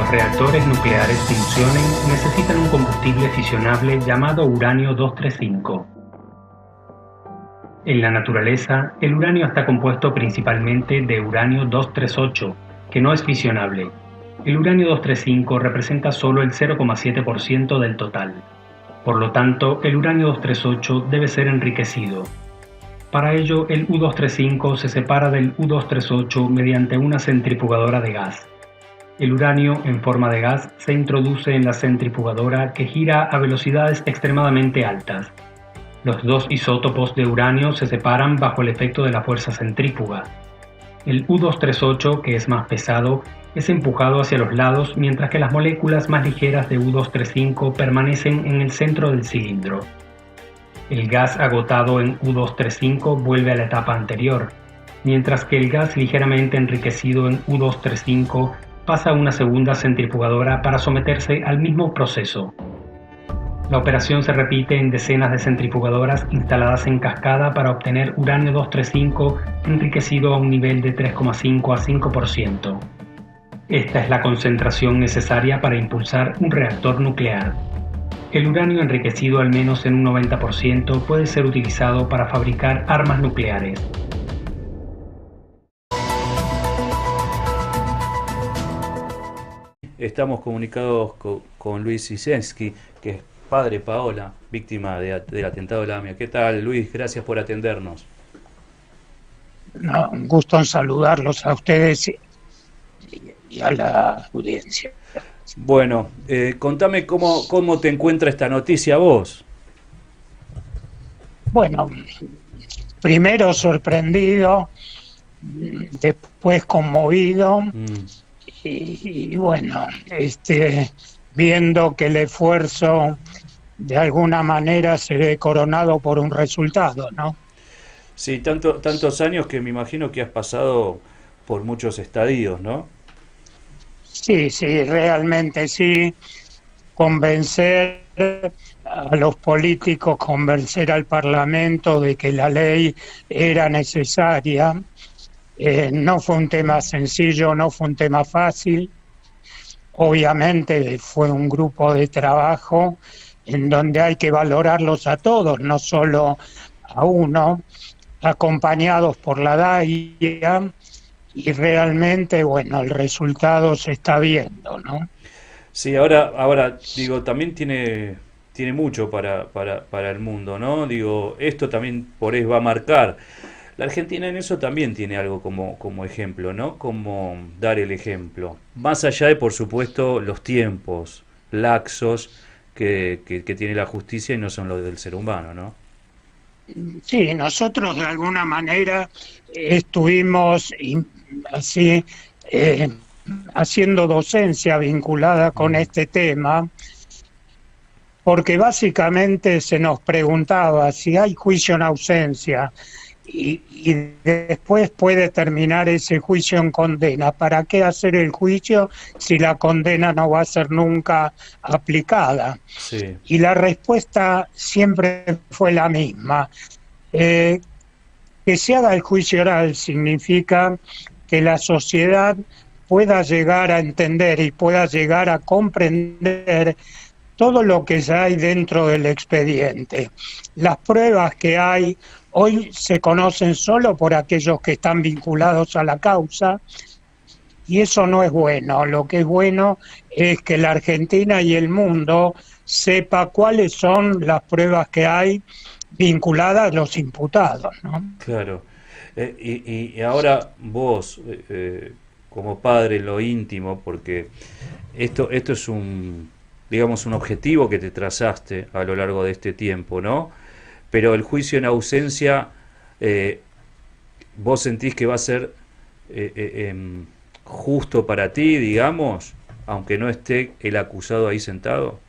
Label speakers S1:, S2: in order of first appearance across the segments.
S1: los reactores nucleares funcionen, necesitan un combustible fisionable llamado uranio-235. En la naturaleza, el uranio está compuesto principalmente de uranio-238, que no es fisionable. El uranio-235 representa solo el 0,7% del total. Por lo tanto, el uranio-238 debe ser enriquecido. Para ello, el U-235 se separa del U-238 mediante una centrifugadora de gas. El uranio en forma de gas se introduce en la centrifugadora que gira a velocidades extremadamente altas. Los dos isótopos de uranio se separan bajo el efecto de la fuerza centrífuga. El U-238, que es más pesado, es empujado hacia los lados, mientras que las moléculas más ligeras de U-235 permanecen en el centro del cilindro. El gas agotado en U-235 vuelve a la etapa anterior, mientras que el gas ligeramente enriquecido en U-235 pasa a una segunda centrifugadora para someterse al mismo proceso. La operación se repite en decenas de centrifugadoras instaladas en cascada para obtener uranio-235 enriquecido a un nivel de 3,5 a 5%. Esta es la concentración necesaria para impulsar un reactor nuclear. El uranio enriquecido al menos en un 90% puede ser utilizado para fabricar armas nucleares.
S2: Estamos comunicados con Luis Sisensky, que es padre Paola, víctima del atentado de la AMIA. ¿Qué tal, Luis? Gracias por atendernos.
S3: No, un gusto en saludarlos a ustedes y a la audiencia.
S2: Bueno, contame cómo te encuentra esta noticia vos.
S3: Bueno, primero sorprendido, después conmovido y bueno, viendo que el esfuerzo de alguna manera se ve coronado por un resultado, ¿no?
S2: Sí, tantos años que me imagino que has pasado por muchos estadios, ¿no?
S3: Sí, realmente sí. Convencer a los políticos, convencer al Parlamento de que la ley era necesaria. No fue un tema sencillo, no fue un tema fácil. Obviamente fue un grupo de trabajo en donde hay que valorarlos a todos, no solo a uno, acompañados por la DAIA, y realmente, bueno, el resultado se está viendo, ¿no?
S2: Sí, ahora digo, también tiene mucho para el mundo, ¿no? Digo, esto también por eso va a marcar. La Argentina en eso también tiene algo como ejemplo, ¿no? Como dar el ejemplo. Más allá de, por supuesto, los tiempos laxos que tiene la justicia y no son los del ser humano, ¿no?
S3: Sí, nosotros de alguna manera estuvimos así haciendo docencia vinculada con este tema, porque básicamente se nos preguntaba si hay juicio en ausencia y después puede terminar ese juicio en condena. ¿Para qué hacer el juicio si la condena no va a ser nunca aplicada?
S2: Sí.
S3: Y la respuesta siempre fue la misma. Que se haga el juicio oral significa que la sociedad pueda llegar a entender y pueda llegar a comprender todo lo que ya hay dentro del expediente. Las pruebas que hay hoy se conocen solo por aquellos que están vinculados a la causa, y eso no es bueno. Lo que es bueno es que la Argentina y el mundo sepa cuáles son las pruebas que hay vinculadas a los imputados, ¿no?
S2: Claro. Y ahora vos, como padre, lo íntimo, porque esto es digamos, un objetivo que te trazaste a lo largo de este tiempo, ¿no? Pero el juicio en ausencia, ¿vos sentís que va a ser justo para ti, digamos, aunque no esté el acusado ahí sentado?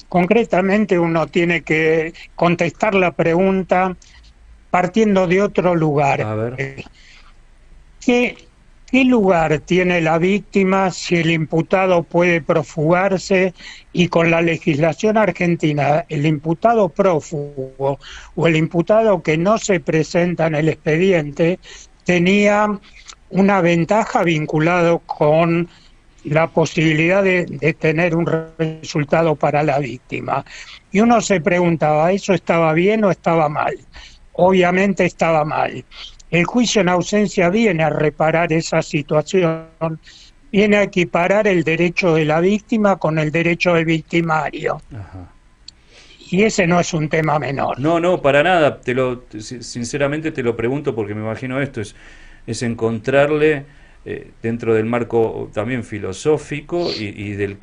S3: Concretamente uno tiene que contestar la pregunta partiendo de otro lugar.
S2: A ver.
S3: ¿Qué lugar tiene la víctima si el imputado puede profugarse y con la legislación argentina el imputado prófugo o el imputado que no se presenta en el expediente tenía una ventaja vinculado con la posibilidad de tener un resultado para la víctima. Y uno se preguntaba, ¿eso estaba bien o estaba mal? Obviamente estaba mal. El juicio en ausencia viene a reparar esa situación, viene a equiparar el derecho de la víctima con el derecho del victimario.
S2: Ajá.
S3: Y ese no es un tema menor.
S2: No, no, para nada. Sinceramente te lo pregunto porque me imagino esto es encontrarle dentro del marco también filosófico y del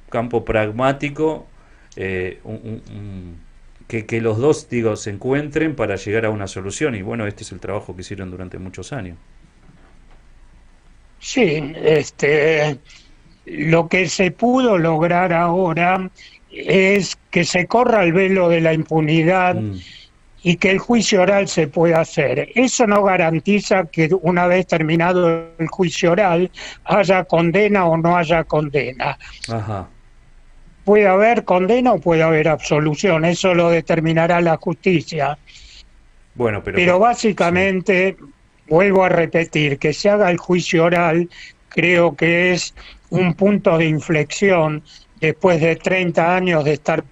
S2: campo pragmático que los dos, digo, se encuentren para llegar a una solución. Y bueno, este es el trabajo que hicieron durante muchos años.
S3: Sí, lo que se pudo lograr ahora es que se corra el velo de la impunidad
S2: Mm,
S3: y que el juicio oral se pueda hacer. Eso no garantiza que una vez terminado el juicio oral haya condena o no haya condena.
S2: ajá.
S3: Puede haber condena o puede haber absolución, eso lo determinará la justicia.
S2: Bueno, pero
S3: Pero
S2: sí.
S3: básicamente, vuelvo a repetir, que se haga el juicio oral creo que es un punto de inflexión después de 30 años de estar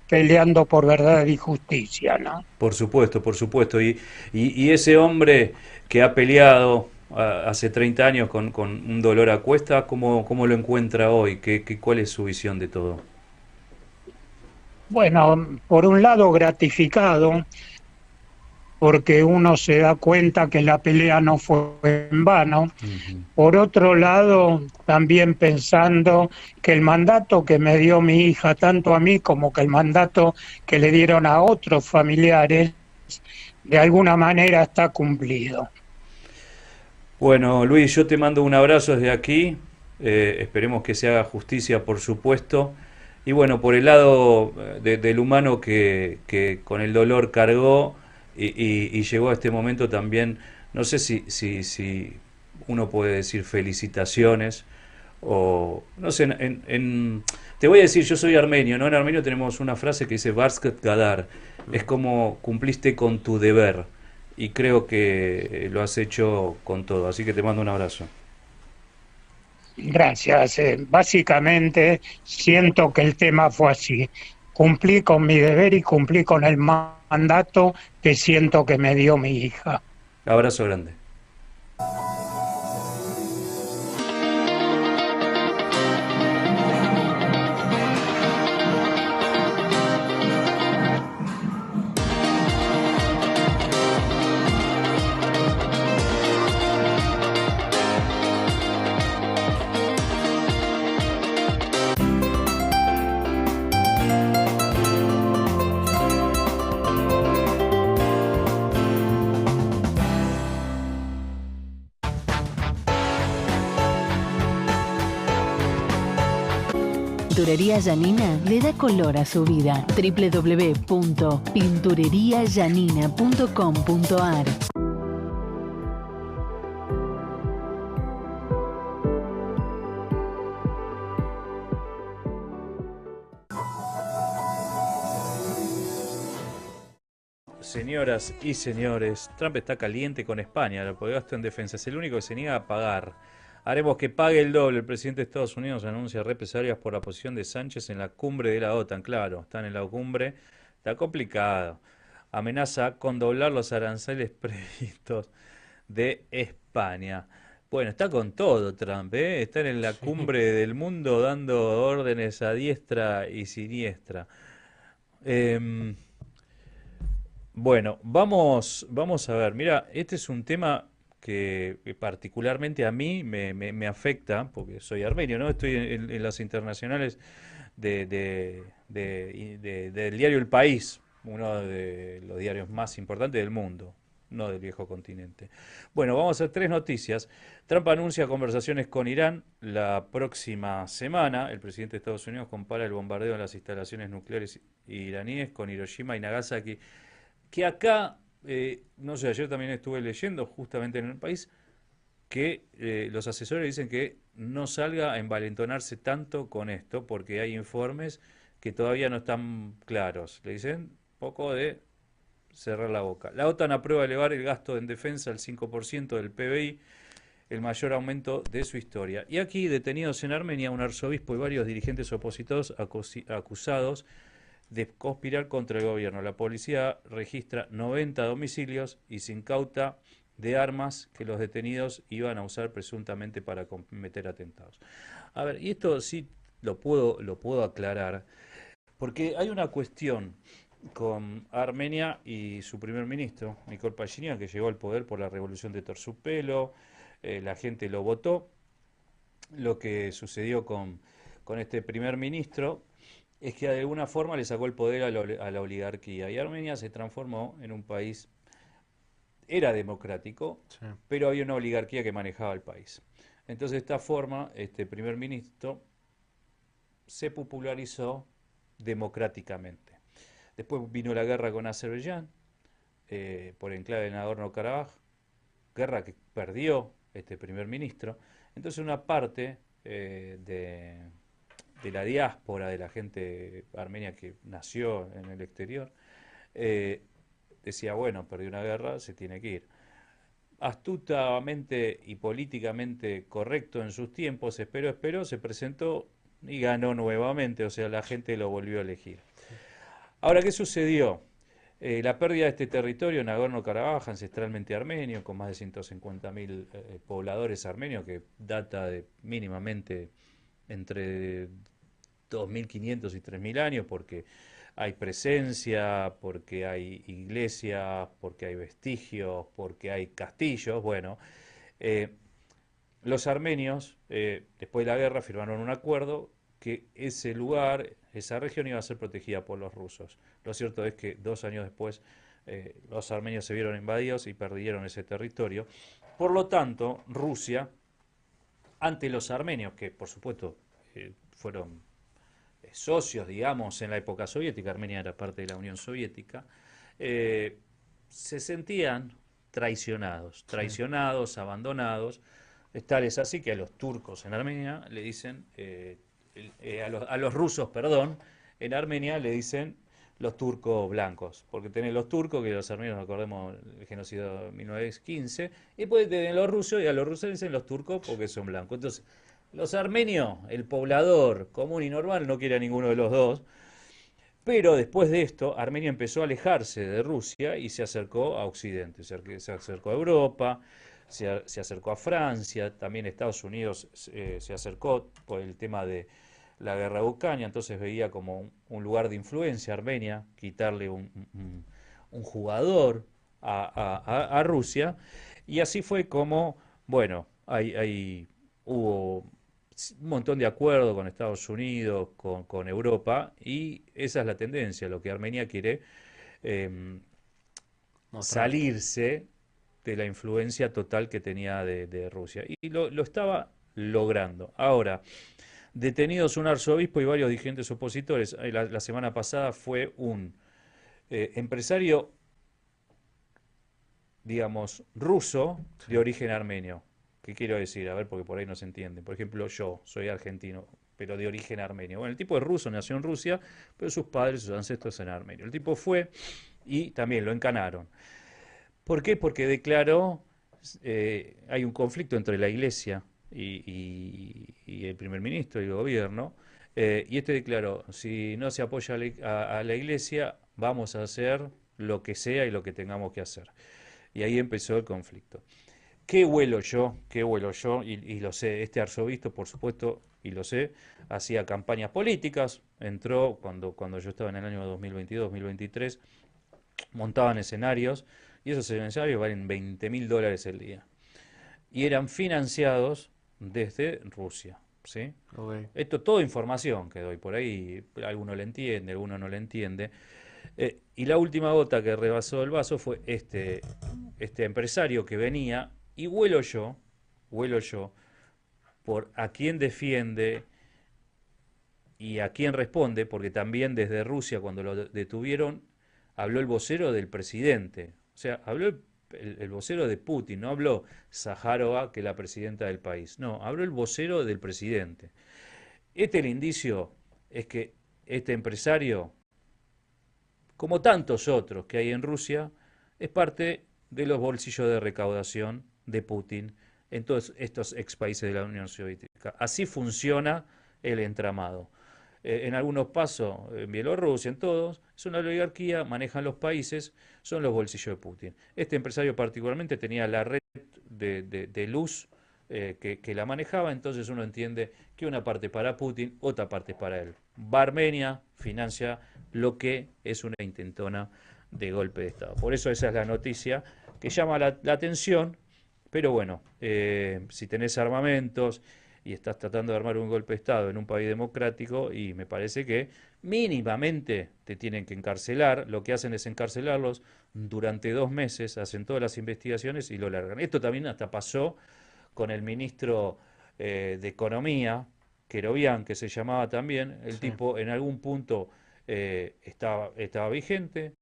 S3: peleando por verdad y justicia, ¿no?
S2: Por supuesto, por supuesto. Y ese hombre que ha peleado hace 30 años con un dolor a cuesta, ¿cómo lo encuentra hoy? ¿Cuál es su visión de todo?
S3: Bueno, por un lado gratificado, porque uno se da cuenta que la pelea no fue en vano.
S2: Ujú.
S3: Por otro lado, también pensando que el mandato que me dio mi hija, tanto a mí como que el mandato que le dieron a otros familiares, de alguna manera está cumplido.
S2: Bueno, Luis, yo te mando un abrazo desde aquí. Esperemos que se haga justicia, por supuesto. Y bueno, por el lado del humano que con el dolor cargó y llegó a este momento también, no sé si uno puede decir felicitaciones o no sé, te voy a decir, yo soy armenio, ¿no? En armenio tenemos una frase que dice Barsket Gadar, es como cumpliste con tu deber y creo que lo has hecho con todo, así que te mando un abrazo.
S3: Gracias. Básicamente siento que el tema fue así. Cumplí con mi deber y cumplí con el mandato que siento que me dio mi hija.
S2: Abrazo grande.
S4: Pinturería Yanina le da color a su vida. www.pintureriayanina.com.ar.
S2: Señoras y señores, Trump está caliente con España, lo que gasta en defensa. Es el único que se niega a pagar. Haremos que pague el doble. El presidente de Estados Unidos anuncia represalias por la posición de Sánchez en la cumbre de la OTAN. Claro, están en la cumbre. Está complicado. Amenaza con doblar los aranceles previstos de España. Bueno, está con todo Trump, ¿eh? Están en la cumbre del mundo dando órdenes a diestra y siniestra. Em, bueno, vamos a ver. Mira, este es un tema que particularmente a mí me afecta, porque soy armenio, ¿no? Estoy en las internacionales del diario El País, uno de los diarios más importantes del mundo, no del viejo continente. Bueno, vamos a hacer tres noticias. Trump anuncia conversaciones con Irán la próxima semana. El presidente de Estados Unidos compara el bombardeo en las instalaciones nucleares iraníes con Hiroshima y Nagasaki, que acá, no sé, ayer también estuve leyendo justamente en el país que los asesores dicen que no salga a envalentonarse tanto con esto porque hay informes que todavía no están claros. Le dicen poco de cerrar la boca. La OTAN aprueba elevar el gasto en defensa al 5% del PBI. el mayor aumento de su historia. Y aquí, detenidos en Armenia, un arzobispo y varios dirigentes opositores acusados de conspirar contra el gobierno. La policía registra 90 domicilios y se incauta de armas que los detenidos iban a usar presuntamente para cometer atentados. A ver, y esto sí lo puedo aclarar, porque hay una cuestión con Armenia y su primer ministro, Nikol Pashinyan, que llegó al poder por la revolución de Terciopelo, la gente lo votó. Lo que sucedió con este primer ministro es que de alguna forma le sacó el poder a la oligarquía y Armenia se transformó en un país, era democrático,
S5: Sí.
S2: pero había una oligarquía que manejaba el país. Entonces de esta forma, este primer ministro se popularizó democráticamente. Después vino la guerra con Azerbaiyán, por el enclave de Nagorno-Karabaj, guerra que perdió este primer ministro. Entonces una parte de la diáspora, de la gente armenia que nació en el exterior, decía, bueno, perdió una guerra, se tiene que ir. Astutamente y políticamente correcto en sus tiempos, esperó, se presentó y ganó nuevamente, o sea, la gente lo volvió a elegir. Ahora, ¿qué sucedió? La pérdida de este territorio, Nagorno-Karabaj, ancestralmente armenio, con más de 150.000 pobladores armenios, que data de mínimamente entre 2.500 y 3.000 años, porque hay presencia, porque hay iglesias, porque hay vestigios, porque hay castillos. Bueno, los armenios, después de la guerra, firmaron un acuerdo que ese lugar, esa región iba a ser protegida por los rusos. Lo cierto es que 2 años después los armenios se vieron invadidos y perdieron ese territorio. Por lo tanto, Rusia, ante los armenios, que por supuesto fueron socios, digamos, en la época soviética, Armenia era parte de la Unión Soviética, se sentían traicionados, abandonados. Tal es así que a los turcos en Armenia le dicen, a los rusos, perdón, en Armenia le dicen los turcos blancos, porque tenés los turcos, que los armenios, acordemos el genocidio de 1915, y después tenés los rusos, y a los rusos le dicen los turcos porque son blancos. Entonces, los armenios, el poblador común y normal, no quiere a ninguno de los dos, pero después de esto, Armenia empezó a alejarse de Rusia y se acercó a Occidente, se acercó a Europa, se acercó a Francia, también Estados Unidos se acercó por el tema de la guerra de Ucrania, entonces veía como un lugar de influencia Armenia, quitarle un jugador a Rusia, y así fue como, bueno, hubo un montón de acuerdos con Estados Unidos, con Europa, y esa es la tendencia, lo que Armenia quiere, salirse de la influencia total que tenía de Rusia. Y lo estaba logrando. Ahora, detenidos un arzobispo y varios dirigentes opositores. La semana pasada fue un empresario, digamos, ruso de origen armenio. ¿Qué quiero decir? A ver, porque por ahí no se entiende. Por ejemplo, yo soy argentino, pero de origen armenio. Bueno, el tipo es ruso, nació en Rusia, pero sus padres, sus ancestros eran armenios. El tipo fue y también lo encanaron. ¿Por qué? Porque declaró, hay un conflicto entre la iglesia y el primer ministro y el gobierno, y este declaró, si no se apoya a la iglesia, vamos a hacer lo que sea y lo que tengamos que hacer. Y ahí empezó el conflicto. ¿Qué huelo yo? ¿Qué huelo yo? Y lo sé, este arzobispo, por supuesto, y lo sé, hacía campañas políticas, entró cuando yo estaba en el año 2022-2023, montaban escenarios, y esos escenarios valen $20.000 el día. Y eran financiados desde Rusia, ¿sí?
S5: Okay.
S2: Esto todo información que doy por ahí, alguno le entiende, alguno no le entiende. Y la última gota que rebasó el vaso fue este empresario que venía, y huelo yo, por a quién defiende y a quién responde, porque también desde Rusia, cuando lo detuvieron, habló el vocero del presidente. O sea, habló el vocero de Putin, no habló Sájarova, que es la presidenta del país. No, habló el vocero del presidente. El indicio es que este empresario, como tantos otros que hay en Rusia, es parte de los bolsillos de recaudación de Putin en todos estos ex países de la Unión Soviética. Así funciona el entramado. En algunos pasos, en Bielorrusia, en todos, es una oligarquía, manejan los países, son los bolsillos de Putin. Este empresario particularmente tenía la red de luz que la manejaba, entonces uno entiende que una parte para Putin, otra parte para él. Armenia financia lo que es una intentona de golpe de Estado. Por eso esa es la noticia que llama la atención, pero bueno, si tenés armamentos y estás tratando de armar un golpe de Estado en un país democrático, y me parece que mínimamente te tienen que encarcelar. Lo que hacen es encarcelarlos durante 2 meses, hacen todas las investigaciones y lo largan. Esto también hasta pasó con el ministro de Economía, Kerovian, que se llamaba también. El tipo en algún punto estaba vigente,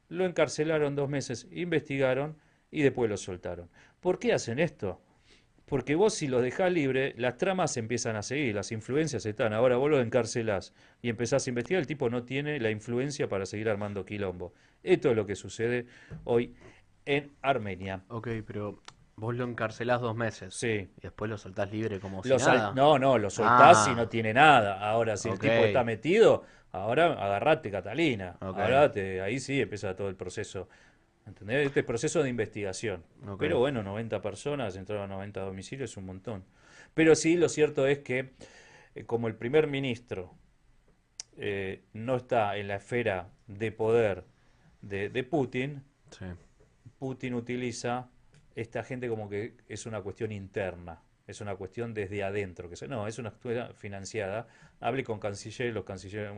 S2: lo encarcelaron 2 meses, investigaron y después lo soltaron. ¿Por qué hacen esto? Porque vos, si los dejás libre, las tramas empiezan a seguir, las influencias están. Ahora vos lo encarcelás y empezás a investigar, el tipo no tiene la influencia para seguir armando quilombo. Esto es lo que sucede hoy en Armenia.
S5: Ok, pero vos lo encarcelás 2 meses.
S2: Sí.
S5: Y después lo soltás libre como si
S2: Lo
S5: nada.
S2: No, lo soltás
S5: Ah.
S2: y no tiene nada. Ahora, si
S5: Ok.
S2: el tipo está metido, ahora agarrate, Catalina.
S5: Ok.
S2: Ahora ahí sí empieza todo el proceso. ¿Entendés? Este proceso de investigación.
S5: Ok.
S2: Pero bueno, 90 personas, entraron a 90 domicilios, es un montón. Pero sí, lo cierto es que como el primer ministro no está en la esfera de poder de Putin,
S5: Sí.
S2: Putin utiliza esta gente como que es una cuestión interna, es una cuestión desde adentro, no, es una cuestión financiada. Hablé con cancilleres,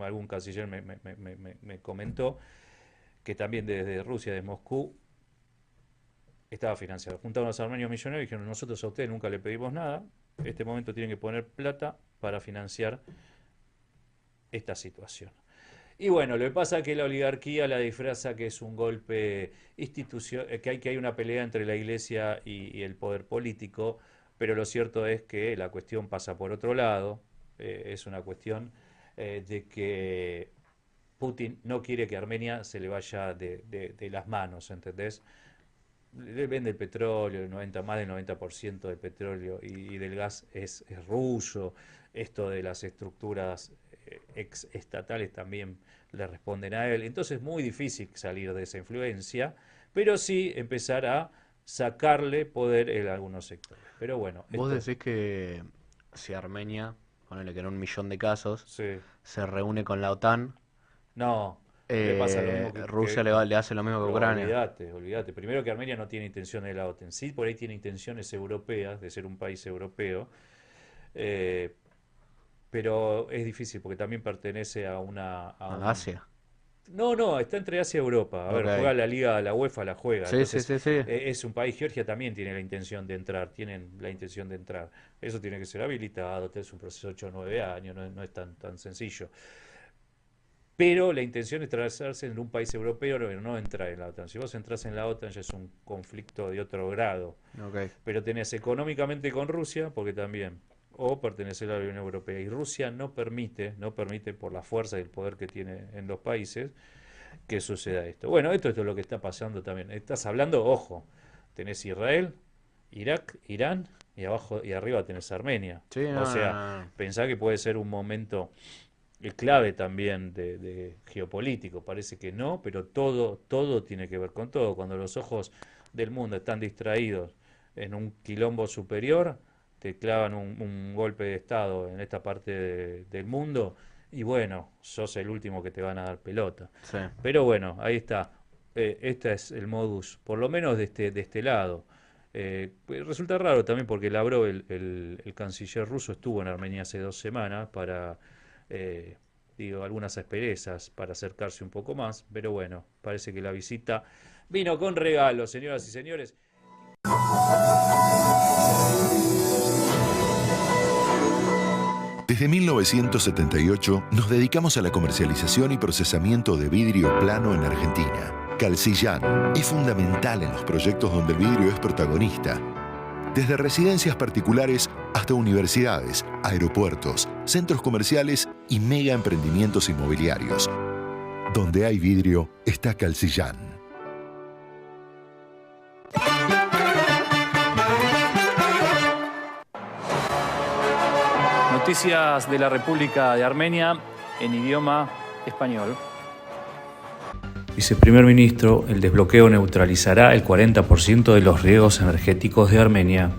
S2: algún canciller me comentó que también desde Rusia, de Moscú, estaba financiado. Juntaron a los armenios millonarios y dijeron: nosotros a ustedes nunca le pedimos nada, en este momento tienen que poner plata para financiar esta situación. Y bueno, lo que pasa es que la oligarquía la disfraza que es un golpe institucional, que hay una pelea entre la iglesia y el poder político, pero lo cierto es que la cuestión pasa por otro lado. Es una cuestión de que Putin no quiere que Armenia se le vaya de las manos, ¿entendés? Le vende el petróleo, más del 90% del petróleo y del gas es ruso. Esto de las estructuras ex estatales también le responden a él. Entonces es muy difícil salir de esa influencia, pero sí empezar a sacarle poder en algunos sectores. Pero bueno,
S5: Vos decís que si Armenia, ponele que en 1.000.000 de casos,
S2: sí.
S5: se reúne con la OTAN,
S2: No, le pasa lo mismo
S5: Rusia le hace lo mismo que Ucrania.
S2: Olvídate. Primero que Armenia no tiene intenciones de la OTAN. Sí, por ahí tiene intenciones europeas, de ser un país europeo, pero es difícil porque también pertenece a
S5: ¿A Asia?
S2: No, está entre Asia y Europa. A ver,
S5: Ok.
S2: juega la Liga, la UEFA la juega.
S5: Sí,
S2: Entonces,
S5: sí.
S2: es un país. Georgia también tiene la intención de entrar, tienen la intención de entrar. Eso tiene que ser habilitado, es un proceso de 8 o 9 años, no es tan sencillo. Pero la intención es trazarse en un país europeo, pero no entrar en la OTAN. Si vos entras en la OTAN ya es un conflicto de otro grado.
S5: Ok.
S2: Pero tenés económicamente con Rusia, porque también, o pertenecer a la Unión Europea. Y Rusia no permite por la fuerza y el poder que tiene en los países, que suceda esto. Bueno, esto es lo que está pasando también. Estás hablando, ojo, tenés Israel, Irak, Irán, y abajo y arriba tenés Armenia.
S5: Sí, no,
S2: o sea,
S5: no.
S2: pensá que puede ser un momento clave también de geopolítico. Parece que no, pero todo tiene que ver con todo. Cuando los ojos del mundo están distraídos en un quilombo superior, te clavan un golpe de Estado en esta parte del mundo y bueno, sos el último que te van a dar pelota.
S5: Sí.
S2: Pero bueno, ahí está. Este es el modus, por lo menos de este lado. Resulta raro también porque Lavrov, el canciller ruso, estuvo en Armenia hace 2 semanas para, algunas asperezas para acercarse un poco más, pero bueno, parece que la visita vino con regalos, señoras y señores.
S6: Desde 1978 nos dedicamos a la comercialización y procesamiento de vidrio plano en Argentina. Calcillán es fundamental en los proyectos donde el vidrio es protagonista. Desde residencias particulares hasta universidades, aeropuertos, centros comerciales y mega emprendimientos inmobiliarios. Donde hay vidrio está Calcillán.
S7: Noticias de la República de Armenia en idioma español.
S2: Viceprimer ministro, el desbloqueo neutralizará el 40% de los riesgos energéticos de Armenia.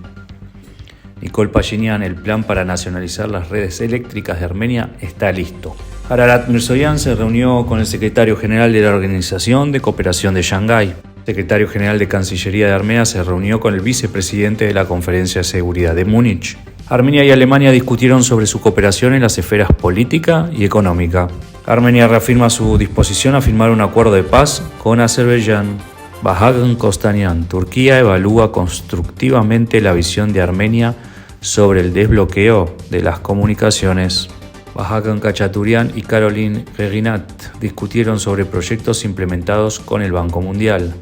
S2: Nikol Pashinyan, el plan para nacionalizar las redes eléctricas de Armenia está listo. Ararat Mirzoyan se reunió con el secretario general de la Organización de Cooperación de Shanghái. El secretario general de Cancillería de Armenia se reunió con el vicepresidente de la Conferencia de Seguridad de Múnich. Armenia y Alemania discutieron sobre su cooperación en las esferas política y económica. Armenia reafirma su disposición a firmar un acuerdo de paz con Azerbaiyán. Bahagan Kostanyan, Turquía evalúa constructivamente la visión de Armenia sobre el desbloqueo de las comunicaciones. Bahagan Kachaturian y Caroline Reginat discutieron sobre proyectos implementados con el Banco Mundial.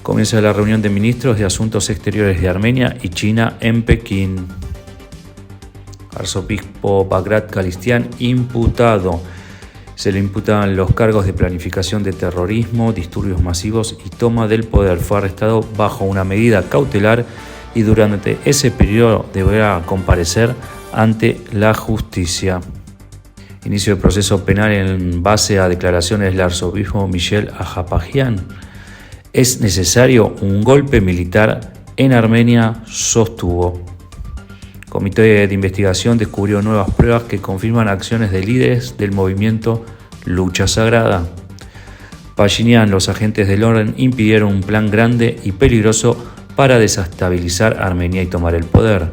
S2: Comienza la reunión de ministros de Asuntos Exteriores de Armenia y China en Pekín. Arzobispo Bagrat Kalistian imputado. Se le imputan los cargos de planificación de terrorismo, disturbios masivos y toma del poder. Fue arrestado bajo una medida cautelar y durante ese periodo deberá comparecer ante la justicia. Inicio del proceso penal en base a declaraciones del arzobispo Michel Ahapagian. Es necesario un golpe militar en Armenia, sostuvo. Comité de investigación descubrió nuevas pruebas que confirman acciones de líderes del movimiento Lucha Sagrada. Pashinyan, los agentes del orden impidieron un plan grande y peligroso para desestabilizar Armenia y tomar el poder.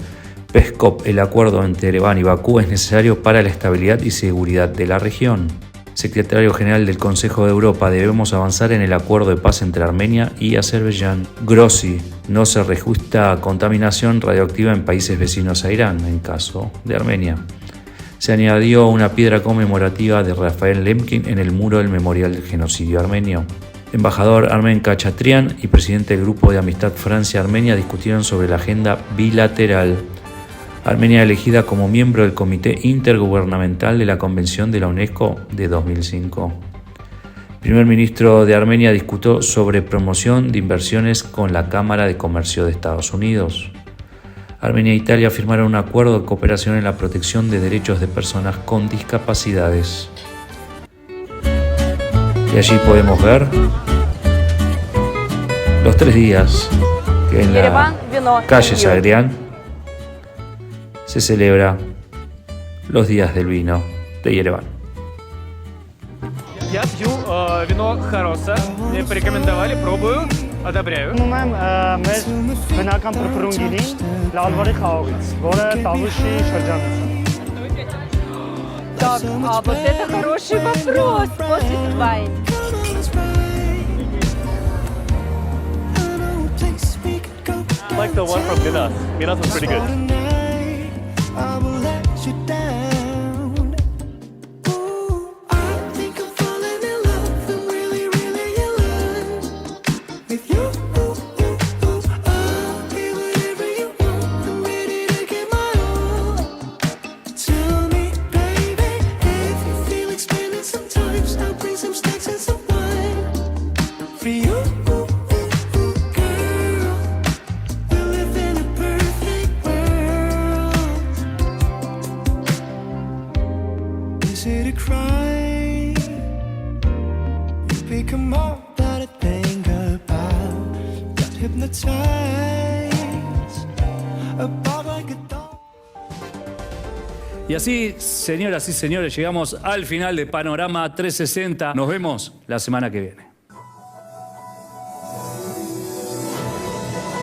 S2: Peskov, el acuerdo entre Ereván y Bakú es necesario para la estabilidad y seguridad de la región. Secretario General del Consejo de Europa, debemos avanzar en el acuerdo de paz entre Armenia y Azerbaiyán. Grossi, no se registra contaminación radioactiva en países vecinos a Irán, en caso de Armenia. Se añadió una piedra conmemorativa de Rafael Lemkin en el muro del Memorial del Genocidio Armenio. Embajador Armen Khachatrian y presidente del Grupo de Amistad Francia-Armenia discutieron sobre la agenda bilateral. Armenia elegida como miembro del Comité Intergubernamental de la Convención de la UNESCO de 2005. El primer ministro de Armenia discutió sobre promoción de inversiones con la Cámara de Comercio de Estados Unidos. Armenia e Italia firmaron un acuerdo de cooperación en la protección de derechos de personas con discapacidades. Y allí podemos ver los 3 días que en la calle Sagrián se celebra los días del vino de Ереван.
S7: Я пью вино Хароса. Мне порекомендовали, пробую, одобряю.
S8: Մեզ բնական պրպրունգինի լալվարի խաղից, որը տավուշի շրջանից է։
S9: Так, а вот это хороший вопрос. После вайн.
S7: Like the one from Minas. Minas was pretty good.
S8: I will let you down. Ooh, I think I'm falling in love. I'm really, really in love with you. I'll be whatever you want. I'm ready to give my all. Tell me, baby, if you feel like spending some time, I'll bring some snacks and some wine for you. Is it a crime? You become all that I think about. Got hypnotized about like a dog.
S2: Y así, señoras y señores, llegamos al final de Panorama 360. Nos vemos la semana que viene.